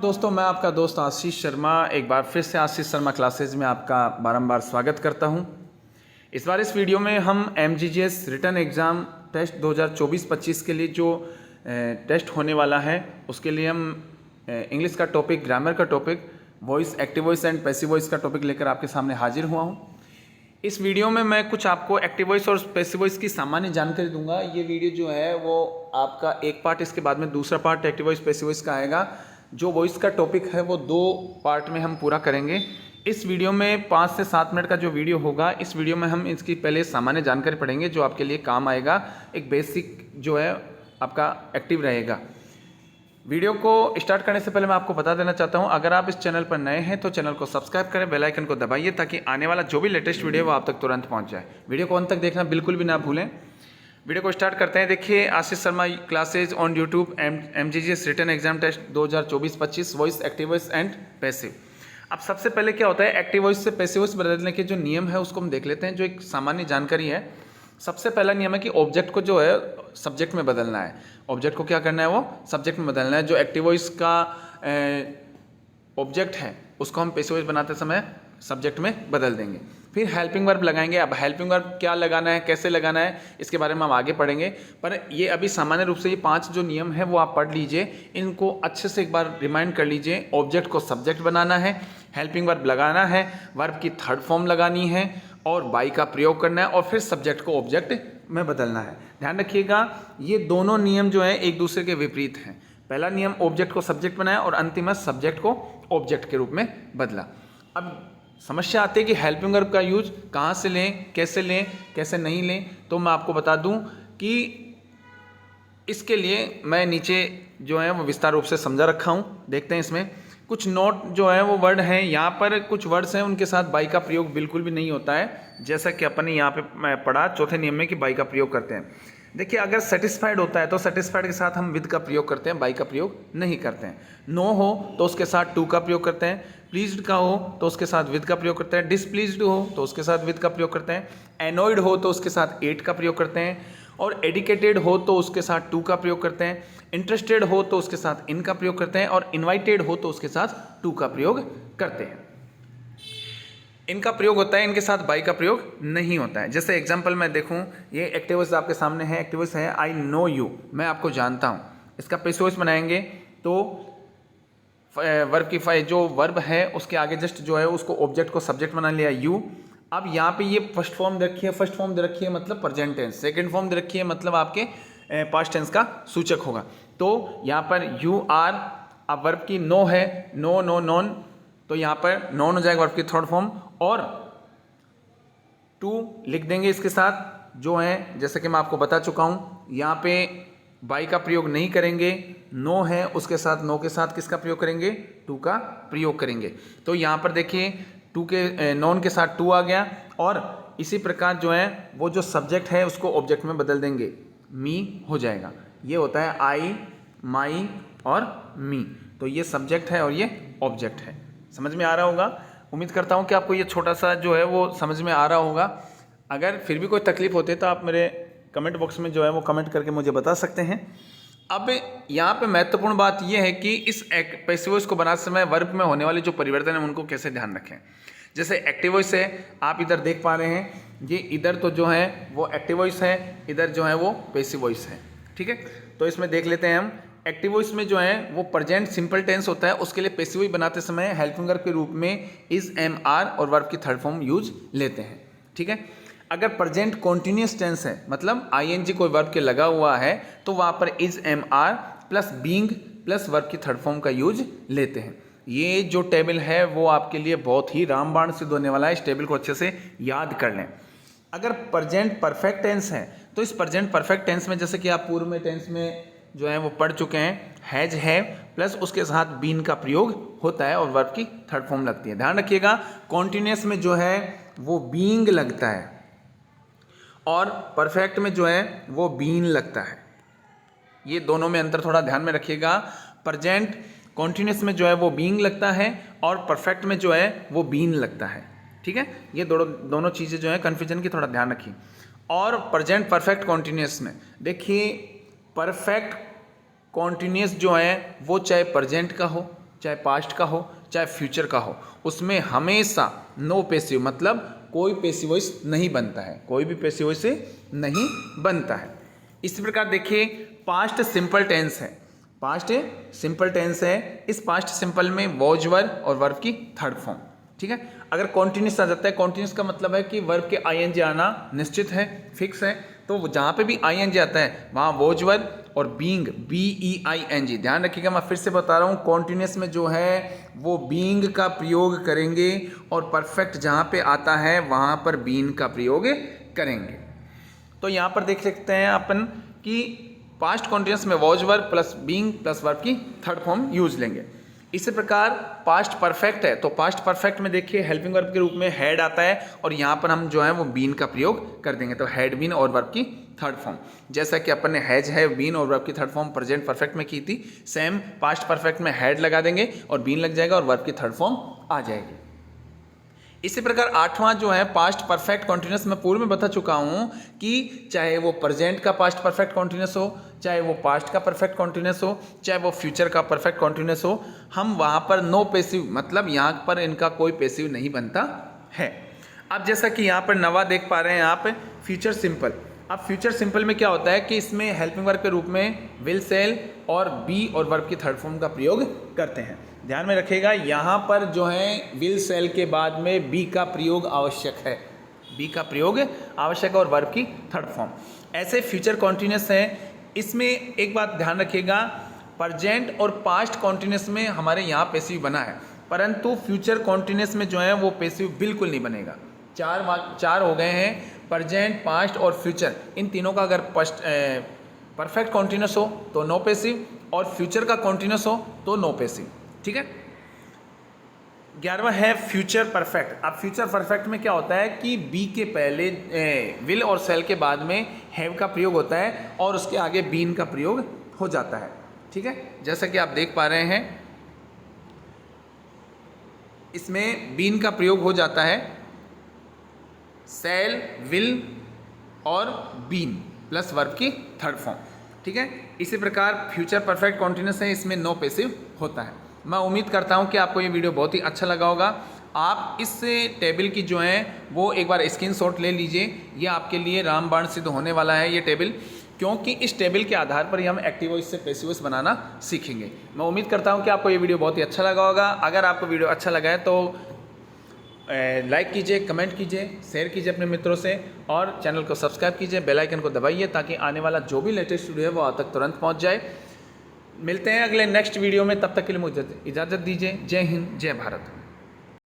दोस्तों, मैं आपका दोस्त आशीष शर्मा एक बार फिर से आशीष शर्मा क्लासेज में आपका बारंबार स्वागत करता हूं। इस बार इस वीडियो में हम MGGS रिटन एग्ज़ाम टेस्ट 2024-25 के लिए जो टेस्ट होने वाला है उसके लिए हम इंग्लिश का टॉपिक, ग्रामर का topic, voice, active voice and passive voice का टॉपिक लेकर आपके सामने हाजिर हुआ हूं। इस वीडियो में मैं कुछ आपको एक्टिव वॉइस और पैसिव वॉइस की सामान्य जानकारी दूंगा। ये वीडियो जो है वो आपका एक पार्ट, इसके बाद में दूसरा part active voice passive voice का आएगा। जो वॉइस का टॉपिक है वो 2 पार्ट में हम पूरा करेंगे। इस वीडियो में 5 से 7 मिनट का जो वीडियो होगा, इस वीडियो में हम इसकी पहले सामान्य जानकारी पढ़ेंगे जो आपके लिए काम आएगा। एक बेसिक जो है आपका एक्टिव रहेगा। वीडियो को स्टार्ट करने से पहले मैं आपको बता देना चाहता हूं, अगर आप इस चैनल पर नए हैं तो चैनल को सब्सक्राइब करें, बेल आइकन को दबाइए ताकि आने वाला जो भी लेटेस्ट वीडियो है वो आप तक तुरंत पहुंच जाए। वीडियो को अंत तक देखना बिल्कुल भी ना भूलें। वीडियो को स्टार्ट करते हैं। देखिए, Ashish Sharma classes on YouTube, MGGS written exam test 2024-25, voice, active voice and passive. अब सबसे पहले क्या होता है, एक्टिव वॉइस से पैसिव वॉइस बदलने के जो नियम है उसको हम देख लेते हैं, जो एक सामान्य जानकारी है। सबसे पहला नियम है कि ऑब्जेक्ट को जो है सब्जेक्ट में बदलना है। ऑब्जेक्ट को क्या करना है, वो सब्जेक्ट में बदलना है। जो एक्टिव वॉइस का ऑब्जेक्ट है उसको हम पैसिव वॉइस बनाते समय सब्जेक्ट में बदल देंगे। फिर हेल्पिंग वर्ब लगाएंगे। अब हेल्पिंग वर्ब क्या लगाना है, कैसे लगाना है, इसके बारे में हम आगे पढ़ेंगे। पर ये अभी सामान्य रूप से ये 5 जो नियम है वो आप पढ़ लीजिए, इनको अच्छे से एक बार रिमाइंड कर लीजिए। ऑब्जेक्ट को सब्जेक्ट बनाना है, हेल्पिंग वर्ब लगाना है, वर्ब की थर्ड फॉर्म लगानी है और बाई का प्रयोग करना है और फिर सब्जेक्ट को ऑब्जेक्ट में बदलना है। ध्यान रखिएगा, ये दोनों नियम जो है एक दूसरे के विपरीत हैं। पहला नियम ऑब्जेक्ट को सब्जेक्ट बनाया और अंतिम है सब्जेक्ट को ऑब्जेक्ट के रूप में बदला। अब समस्या आती है कि हेल्पिंग वर्ब का यूज कहाँ से लें, कैसे नहीं लें। तो मैं आपको बता दूं कि इसके लिए मैं नीचे जो है वो विस्तार रूप से समझा रखा हूँ। देखते हैं इसमें कुछ नोट जो है वो वर्ड हैं। यहाँ पर कुछ वर्ड्स हैं उनके साथ बाई का प्रयोग बिल्कुल भी नहीं होता है, जैसा कि अपन ने यहाँ पे पढ़ा चौथे नियम में कि बाई का प्रयोग करते हैं। देखिए, अगर सेटिस्फाइड होता है तो सेटिस्फाइड के साथ हम विद का प्रयोग करते हैं, बाई का प्रयोग नहीं करते हैं। नो हो तो उसके साथ टू का प्रयोग करते हैं। प्लीज्ड का हो तो उसके साथ विद का प्रयोग करते हैं। डिसप्लीज्ड हो तो उसके साथ विद का प्रयोग करते हैं। एनॉयड हो तो उसके साथ एट का प्रयोग करते हैं। और एडिकेटेड हो तो उसके साथ टू का प्रयोग करते हैं। इंटरेस्टेड हो तो उसके साथ इन का प्रयोग करते हैं। और इन्वाइटेड हो तो उसके साथ टू का प्रयोग करते हैं। इनका प्रयोग होता है, इनके साथ बाई का प्रयोग नहीं होता है। जैसे एग्जांपल मैं देखूं, ये एक्टिव वॉइस आपके सामने है। एक्टिव वॉइस है आई नो यू, मैं आपको जानता हूं। इसका पैसिव वॉइस बनाएंगे तो वर्ब की जो वर्ब है उसके आगे जस्ट जो है उसको ऑब्जेक्ट को सब्जेक्ट बना लिया यू। अब यहाँ पे ये फर्स्ट फॉर्म दे रखी है, फर्स्ट फॉर्म दे रखी है मतलब प्रेजेंट टेंस, सेकंड फॉर्म दे रखी है मतलब आपके पास्ट टेंस का सूचक होगा। तो यहाँ पर यू आर, अब वर्ब की नो है, नो नो नॉन, तो यहाँ पर नॉन हो जाएगा वर्ब की थर्ड फॉर्म। और टू लिख देंगे इसके साथ जो है, जैसे कि मैं आपको बता चुका हूँ। यहाँ पे बाई का प्रयोग नहीं करेंगे। नो है उसके साथ, नो के साथ किसका प्रयोग करेंगे, टू का प्रयोग करेंगे। तो यहाँ पर देखिए टू के नॉन के साथ टू आ गया। और इसी प्रकार जो है वो जो सब्जेक्ट है उसको ऑब्जेक्ट में बदल देंगे, मी हो जाएगा। ये होता है आई, माई और मी। तो ये सब्जेक्ट है और ये ऑब्जेक्ट है। समझ में आ रहा होगा। उम्मीद करता हूँ कि आपको ये छोटा सा जो है वो समझ में आ रहा होगा। अगर फिर भी कोई तकलीफ होती है तो आप मेरे कमेंट बॉक्स में जो है वो कमेंट करके मुझे बता सकते हैं। अब यहाँ पे महत्वपूर्ण बात यह है कि इस पैसिव वॉइस को बनाते समय वर्ब में होने वाले जो परिवर्तन है उनको कैसे ध्यान रखें। जैसे एक्टिव वॉइस है, आप इधर देख पा रहे हैं, ये इधर तो जो है वो एक्टिव वॉइस है, इधर जो है वो पैसिव वॉइस है। ठीक है, तो इसमें देख लेते हैं हम। एक्टिव वॉइस में जो है वो प्रेजेंट सिंपल टेंस होता है, उसके लिए पैसिव वॉइस बनाते समय हेल्पिंग वर्ब के रूप में इज, एम, आर और वर्ब की थर्ड फॉर्म यूज लेते हैं। ठीक है, अगर प्रेजेंट कॉन्टिन्यूस टेंस है मतलब आईएनजी कोई वर्ब के लगा हुआ है तो वहाँ पर is, am, are plus being plus verb की थर्ड फॉर्म का यूज लेते हैं। ये जो टेबल है वो आपके लिए बहुत ही रामबाण सिद्ध होने वाला है। इस टेबल को अच्छे से याद कर लें। अगर प्रेजेंट परफेक्ट टेंस है तो इस प्रेजेंट परफेक्ट टेंस में, जैसे कि आप पूर्व में टेंस में जो है वो पढ़ चुके हैं, हैज है प्लस उसके साथ बीन का प्रयोग होता है और वर्ब की थर्ड फॉर्म लगती है। ध्यान रखिएगा, कॉन्टिन्यूस में जो है वो बीइंग लगता है और परफेक्ट में जो है वो बीन लगता है। ये दोनों में अंतर थोड़ा ध्यान में रखिएगा। प्रेजेंट कॉन्टिन्यूस में जो है वो बीइंग लगता है और परफेक्ट में जो है वो बीन लगता है। ठीक है, ये दोनों चीज़ें जो है कन्फ्यूजन की थोड़ा ध्यान रखिए। और प्रेजेंट परफेक्ट कॉन्टिन्यूस में देखिए, परफेक्ट कॉन्टिन्यूस जो है वो चाहे प्रेजेंट का हो चाहे पास्ट का हो चाहे फ्यूचर का हो, उसमें हमेशा नो पैसिव मतलब कोई पैसिव वॉइस नहीं बनता है, कोई भी पैसिव वॉइस नहीं बनता है। इसी प्रकार देखिए पास्ट सिंपल टेंस है, पास्ट सिंपल टेंस है। इस पास्ट सिंपल में वॉज वर्ब और वर्ब की थर्ड फॉर्म, ठीक है। अगर कॉन्टिन्यूस आ जाता है, कॉन्टिन्यूस का मतलब है कि वर्ब के आईएनजी आना निश्चित है, फिक्स है, तो जहाँ पे भी आईएनजी आता है वहाँ वॉज वर्ब और बीइंग BEING, ध्यान रखिएगा, मैं फिर से बता रहा हूँ, कॉन्टिन्यूस में जो है वो बीइंग का प्रयोग करेंगे और परफेक्ट जहाँ पे आता है वहाँ पर बीइंग का प्रयोग करेंगे। तो यहाँ पर देख सकते हैं अपन कि पास्ट कॉन्टिन्यूस में was verb plus being plus verb की थर्ड फॉर्म यूज लेंगे। इसी प्रकार पास्ट परफेक्ट है, तो पास्ट परफेक्ट में देखिए हेल्पिंग वर्ब के रूप में हैड आता है और यहाँ पर हम जो है वो बीन का प्रयोग कर देंगे, तो हैड बीन और वर्ब की थर्ड फॉर्म, जैसा कि अपन ने हैज है बीन और वर्ब की थर्ड फॉर्म प्रेजेंट परफेक्ट में की थी, सेम पास्ट परफेक्ट में हैड लगा देंगे और बीन लग जाएगा और वर्ब की थर्ड फॉर्म आ जाएगी। इसी प्रकार आठवां जो है पास्ट परफेक्ट कॉन्टिन्यूस, मैं पूर्व में बता चुका हूं कि चाहे वो प्रेजेंट का पास्ट परफेक्ट कॉन्टिन्यूस हो, चाहे वो पास्ट का परफेक्ट कॉन्टिन्यूस हो, चाहे वो फ्यूचर का परफेक्ट कॉन्टिन्यूस हो, हम वहां पर नो पैसिव मतलब यहाँ पर इनका कोई पैसिव नहीं बनता है। अब जैसा कि यहाँ पर नवा देख पा रहे हैं आप फ्यूचर सिंपल। अब फ्यूचर सिंपल में क्या होता है कि इसमें हेल्पिंग वर्ब के रूप में विल सेल और बी और वर्ब की थर्ड फॉर्म का प्रयोग करते हैं। ध्यान में रखिएगा यहाँ पर जो है विल सेल के बाद में बी का प्रयोग आवश्यक है, बी का प्रयोग आवश्यक है और वर्ब की थर्ड फॉर्म। ऐसे फ्यूचर कॉन्टिन्यूस है, इसमें एक बात ध्यान रखिएगा, प्रेजेंट और पास्ट कॉन्टिन्यूस में हमारे यहाँ पैसिव बना है, परंतु फ्यूचर कॉन्टिन्यूस में जो है वो पैसिव बिल्कुल नहीं बनेगा। चार हो गए हैं, प्रेजेंट पास्ट और फ्यूचर, इन तीनों का अगर परफेक्ट कॉन्टिन्यूस हो तो नो पैसिव और फ्यूचर का कॉन्टिन्यूस हो तो नो पैसिव, ठीक है। 11वां है फ्यूचर परफेक्ट। अब फ्यूचर परफेक्ट में क्या होता है कि बी के पहले विल और सेल के बाद में हैव का प्रयोग होता है और उसके आगे बीन का प्रयोग हो जाता है, ठीक है। जैसा कि आप देख पा रहे हैं इसमें बीन का प्रयोग हो जाता है, सेल विल और बीन प्लस वर्ब की थर्ड फॉर्म, ठीक है। इसी प्रकार फ्यूचर परफेक्ट कॉन्टिन्यूस है, इसमें नो पैसिव होता है। मैं उम्मीद करता हूं कि आपको ये वीडियो बहुत ही अच्छा लगा होगा। आप इस टेबल की जो है वो एक बार स्क्रीनशॉट ले लीजिए, ये आपके लिए रामबाण सिद्ध होने वाला है ये टेबल, क्योंकि इस टेबल के आधार पर ही हम एक्टिव वॉइस से पैसिव वॉइस बनाना सीखेंगे। मैं उम्मीद करता हूं कि आपको ये वीडियो बहुत ही अच्छा लगा होगा। अगर आपको वीडियो अच्छा लगा है तो लाइक कीजिए, कमेंट कीजिए, शेयर कीजिए अपने मित्रों से और चैनल को सब्सक्राइब कीजिए, बेल आइकन को दबाइए ताकि आने वाला जो भी लेटेस्ट वीडियो है वो आप तक तुरंत पहुंच जाए। मिलते हैं अगले नेक्स्ट वीडियो में, तब तक के लिए मुझे इजाज़त दीजिए। जय हिंद, जय भारत।